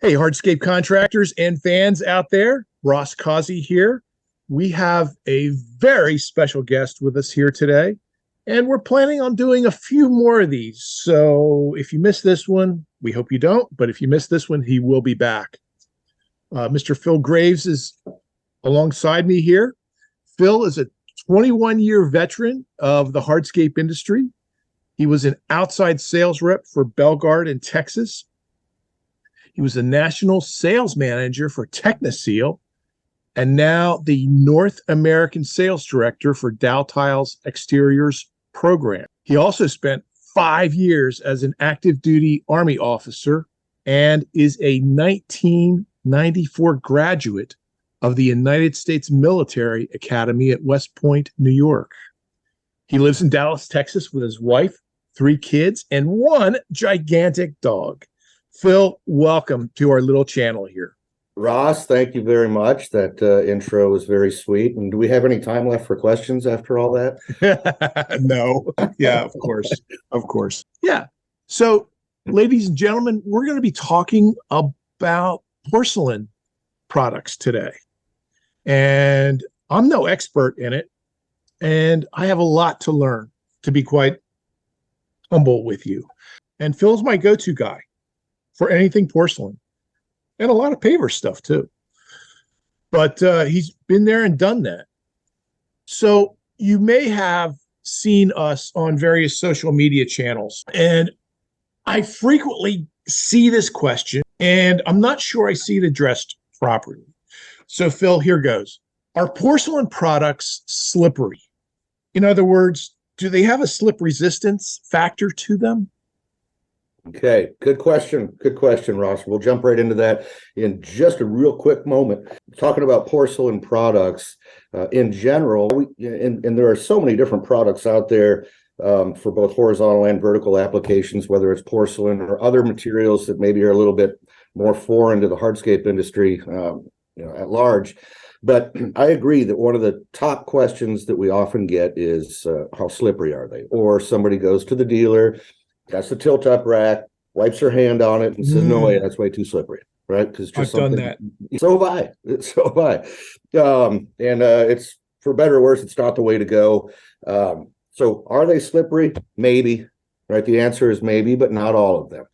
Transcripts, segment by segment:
Hey, hardscape contractors and fans out there, Ross Causey here. We have a very special guest with us here today, and we're planning on doing a few more of these. So if you missed this one, we hope you don't, but if you missed this one, he will be back. Mr. Phil Graves is alongside me here. Phil is a 21-year veteran of the hardscape industry. He was an outside sales rep for Belgard in Texas. He was the national sales manager for Technoseal, and now the North American sales director for Daltile's Exteriors program. He also spent 5 years as an active duty Army officer and is a 1994 graduate of the United States Military Academy at West Point, New York. He lives in Dallas, Texas with his wife, 3 kids, and 1 gigantic dog. Phil, welcome to our little channel here. Ross, thank you very much. That intro was very sweet. And do we have any time left for questions after all that? No. Yeah, of course. Of course. Yeah. So, ladies and gentlemen, we're going to be talking about porcelain products today. And I'm no expert in it. And I have a lot to learn, to be quite humble with you. And Phil's my go-to guy for anything porcelain, and a lot of paver stuff too. But he's been there and done that. So you may have seen us on various social media channels, and I frequently see this question, and I'm not sure I see it addressed properly. So Phil, here goes. Are porcelain products slippery? In other words, do they have a slip resistance factor to them? Okay, good question. Good question, Ross. We'll jump right into that in just a real quick moment. Talking about porcelain products in general, and there are so many different products out there for both horizontal and vertical applications, whether it's porcelain or other materials that maybe are a little bit more foreign to the hardscape industry at large. But I agree that one of the top questions that we often get is how slippery are they? Or somebody goes to the dealer, that's the tilt-up rack, wipes her hand on it and says, no way, that's way too slippery, right? Because just I've done that. So have I. So have I. It's, for better or worse, it's not the way to go. So are they slippery? Maybe, right? The answer is maybe, but not all of them.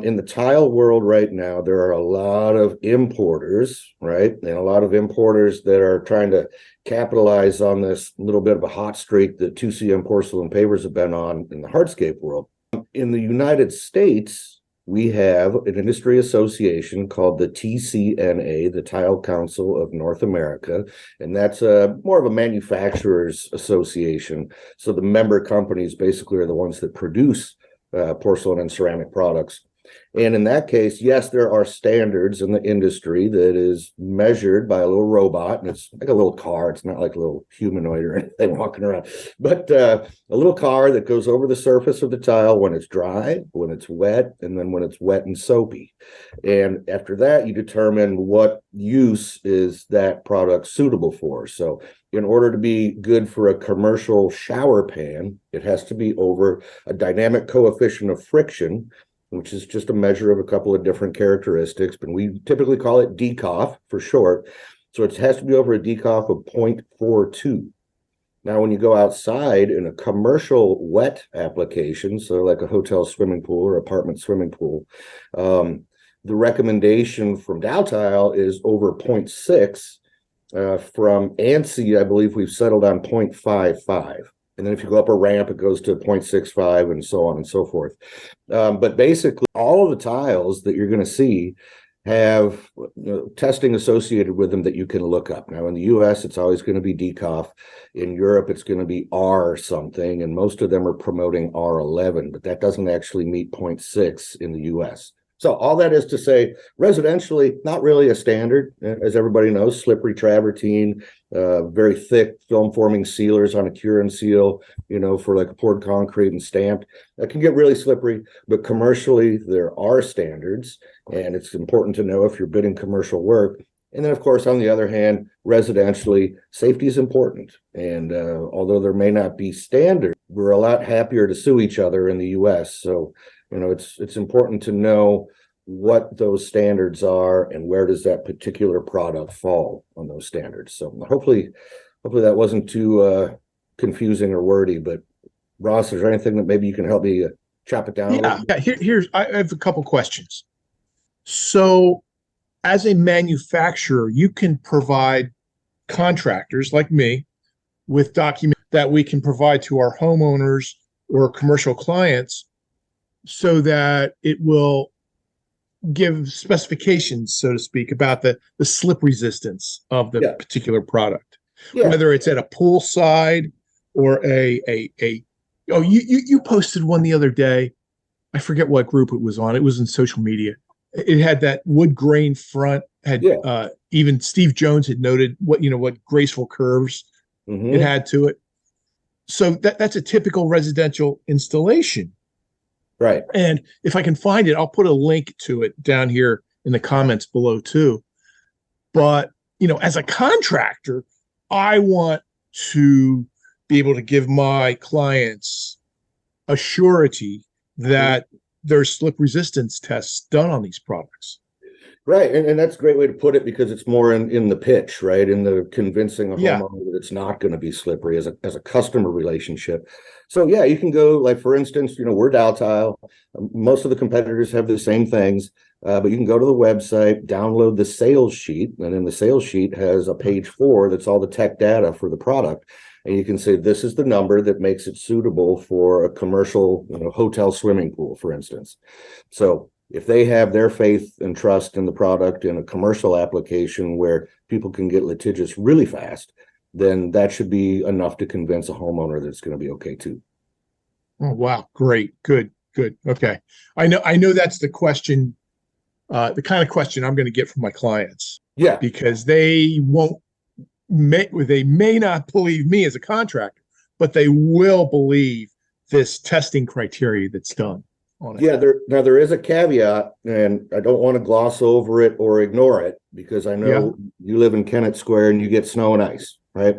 In the tile world right now, there are a lot of importers, right? And a lot of importers that are trying to capitalize on this little bit of a hot streak that 2CM porcelain pavers have been on in the hardscape world. In the United States, we have an industry association called the TCNA, the Tile Council of North America, and that's more of a manufacturers association. So the member companies basically are the ones that produce porcelain and ceramic products. And in that case, yes, there are standards in the industry that is measured by a little robot, and it's like a little car. It's not like a little humanoid or anything walking around, but a little car that goes over the surface of the tile when it's dry, when it's wet, and then when it's wet and soapy. And after that, you determine what use is that product suitable for. So in order to be good for a commercial shower pan, it has to be over a dynamic coefficient of friction, which is just a measure of a couple of different characteristics, but we typically call it DCOF for short. So it has to be over a DCOF of 0.42. Now, when you go outside in a commercial wet application, so like a hotel swimming pool or apartment swimming pool, the recommendation from Daltile is over 0.6. From ANSI, I believe we've settled on 0.55. And then if you go up a ramp, it goes to 0.65 and so on and so forth. But basically, all of the tiles that you're going to see have testing associated with them that you can look up. Now, in the U.S., it's always going to be DCOF. In Europe, it's going to be R something, and most of them are promoting R11, but that doesn't actually meet 0.6 in the U.S. So all that is to say, residentially, not really a standard. As everybody knows, slippery travertine, very thick film-forming sealers on a cure and seal, for like a poured concrete and stamped. That can get really slippery, but commercially, there are standards, and it's important to know if you're bidding commercial work. And then, of course, on the other hand, residentially, safety is important. And although there may not be standards, we're a lot happier to sue each other in the U.S. So, it's important to know what those standards are and where does that particular product fall on those standards. So hopefully that wasn't too confusing or wordy, but Ross, is there anything that maybe you can help me chop it down a little bit? I have a couple questions. So, as a manufacturer, you can provide contractors like me with documents that we can provide to our homeowners or commercial clients so that it will give specifications, so to speak, about the slip resistance of the Yeah. particular product, Yeah. whether it's at a poolside or a oh, you posted one the other day. I forget what group it was on. It was in social media. It had that wood grain front. Had Yeah. even Steve Jones had noted what graceful curves it Hmm. had to it. So that's a typical residential installation. Right. And if I can find it, I'll put a link to it down here in the comments below too. But as a contractor, I want to be able to give my clients a surety that there's slip resistance tests done on these products. Right. And that's a great way to put it because it's more in the pitch, right? In the convincing a Yeah. homeowner that it's not going to be slippery as a customer relationship. So yeah, you can go like, for instance, we're Daltile. Most of the competitors have the same things, but you can go to the website, download the sales sheet, and then the sales sheet has a page 4 that's all the tech data for the product. And you can say, this is the number that makes it suitable for a commercial, hotel swimming pool, for instance. So if they have their faith and trust in the product in a commercial application where people can get litigious really fast, then that should be enough to convince a homeowner that it's going to be okay too. Oh, wow. Great. Good. Okay. I know that's the question, the kind of question I'm going to get from my clients Yeah. because they may not believe me as a contractor, but they will believe this testing criteria that's done on it. Yeah, there is a caveat, and I don't want to gloss over it or ignore it because I Yeah. know you live in Kennett Square and you get snow and ice, right?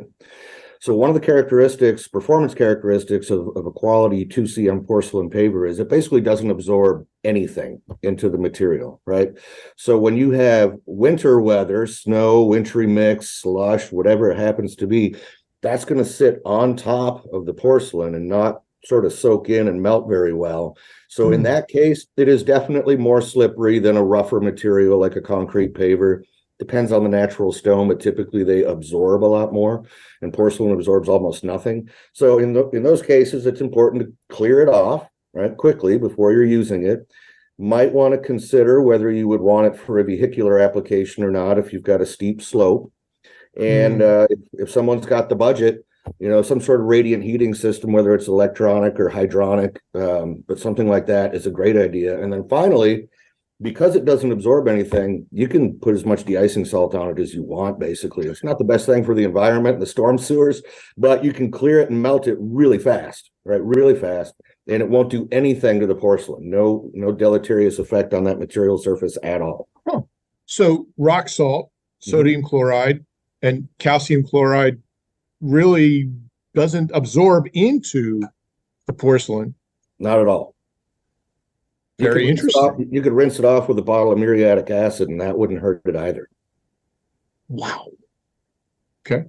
So one of the performance characteristics of a quality 2cm porcelain paver is it basically doesn't absorb anything into the material, right? So when you have winter weather, snow, wintry mix, slush, whatever it happens to be, that's going to sit on top of the porcelain and not sort of soak in and melt very well. So in that case, it is definitely more slippery than a rougher material like a concrete paver. Depends on the natural stone, but typically they absorb a lot more, and porcelain absorbs almost nothing. So in those cases, it's important to clear it off right quickly before you're using it. Might want to consider whether you would want it for a vehicular application or not if you've got a steep slope. And if someone's got the budget, some sort of radiant heating system, whether it's electronic or hydronic, but something like that is a great idea. And then finally, because it doesn't absorb anything, you can put as much de-icing salt on it as you want, basically. It's not the best thing for the environment and the storm sewers, but you can clear it and melt it really fast, right? Really fast. And it won't do anything to the porcelain. No deleterious effect on that material surface at all. Huh. So rock salt, sodium chloride, and calcium chloride really doesn't absorb into the porcelain. Not at all. Very interesting. You could rinse it off with a bottle of muriatic acid, and that wouldn't hurt it either. Wow. Okay.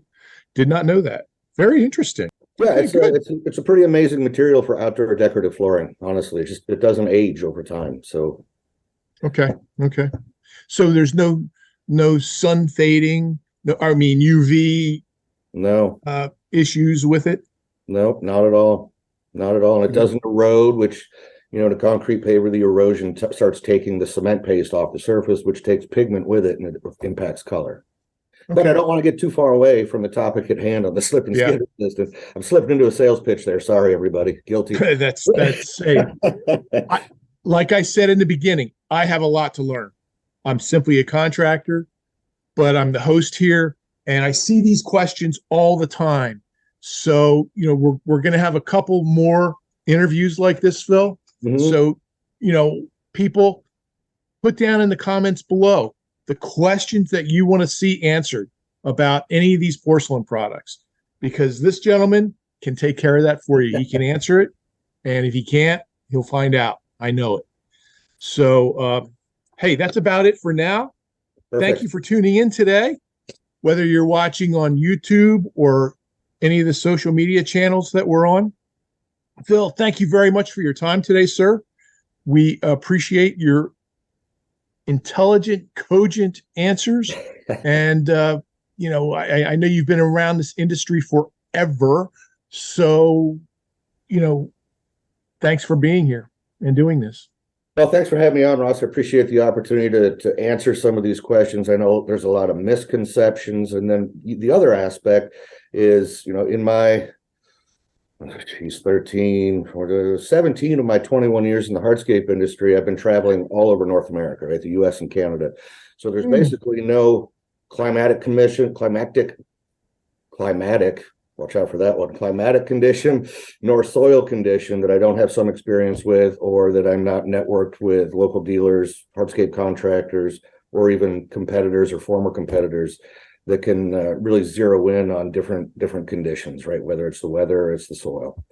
Did not know that. Very interesting. Yeah, Okay, good. it's a pretty amazing material for outdoor decorative flooring. Honestly, it doesn't age over time. So Okay. So there's no sun fading. No, I mean UV no, issues with it. no, not at all, not at all. And it doesn't erode, which in a concrete paver, the erosion starts taking the cement paste off the surface, which takes pigment with it, and it impacts color. But I don't want to get too far away from the topic at hand on the slip and skid resistance. I'm slipping into a sales pitch there. Sorry, everybody. Guilty. that's like I said in the beginning, I have a lot to learn. I'm simply a contractor, but I'm the host here, and I see these questions all the time. So we're going to have a couple more interviews like this, Phil. So people, put down in the comments below the questions that you want to see answered about any of these porcelain products, because this gentleman can take care of that for you. He can answer it. And if he can't, he'll find out. I know it. So hey, that's about it for now. Thank Perfect. you for tuning in today. Whether you're watching on YouTube or any of the social media channels that we're on. Phil, thank you very much for your time today, sir. We appreciate your intelligent, cogent answers. And, I know you've been around this industry forever. So, thanks for being here and doing this. Well, thanks for having me on, Ross. I appreciate the opportunity to answer some of these questions. I know there's a lot of misconceptions. And then the other aspect is, in my, 13 or 17 of my 21 years in the hardscape industry, I've been traveling all over North America, right? The US and Canada. So there's basically no climatic, watch out for that one, climatic condition, nor soil condition that I don't have some experience with, or that I'm not networked with local dealers, hardscape contractors, or even competitors or former competitors that can really zero in on different conditions, right? Whether it's the weather or it's the soil.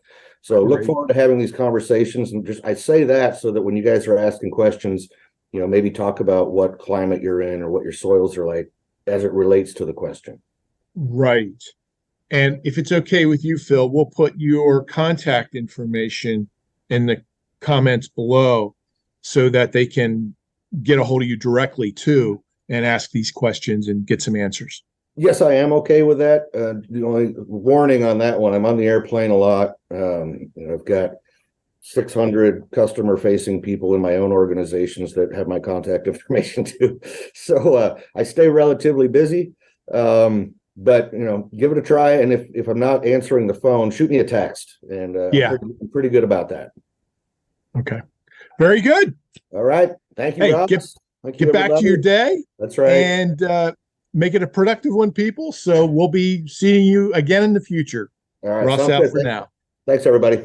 So look forward to having these conversations. And I say that so that when you guys are asking questions, maybe talk about what climate you're in or what your soils are like as it relates to the question. Right. And if it's okay with you, Phil, we'll put your contact information in the comments below so that they can get a hold of you directly too and ask these questions and get some answers. Yes, I am okay with that. The only warning on that one, I'm on the airplane a lot. I've got 600 customer facing people in my own organizations that have my contact information too. So I stay relatively busy. But give it a try. And if I'm not answering the phone, shoot me a text. And I'm pretty good about that. Okay. Very good. All right. Thank you, Ross. Get back to your day. That's right. And make it a productive one, people. So we'll be seeing you again in the future. All right. Ross out for now. Thanks, everybody.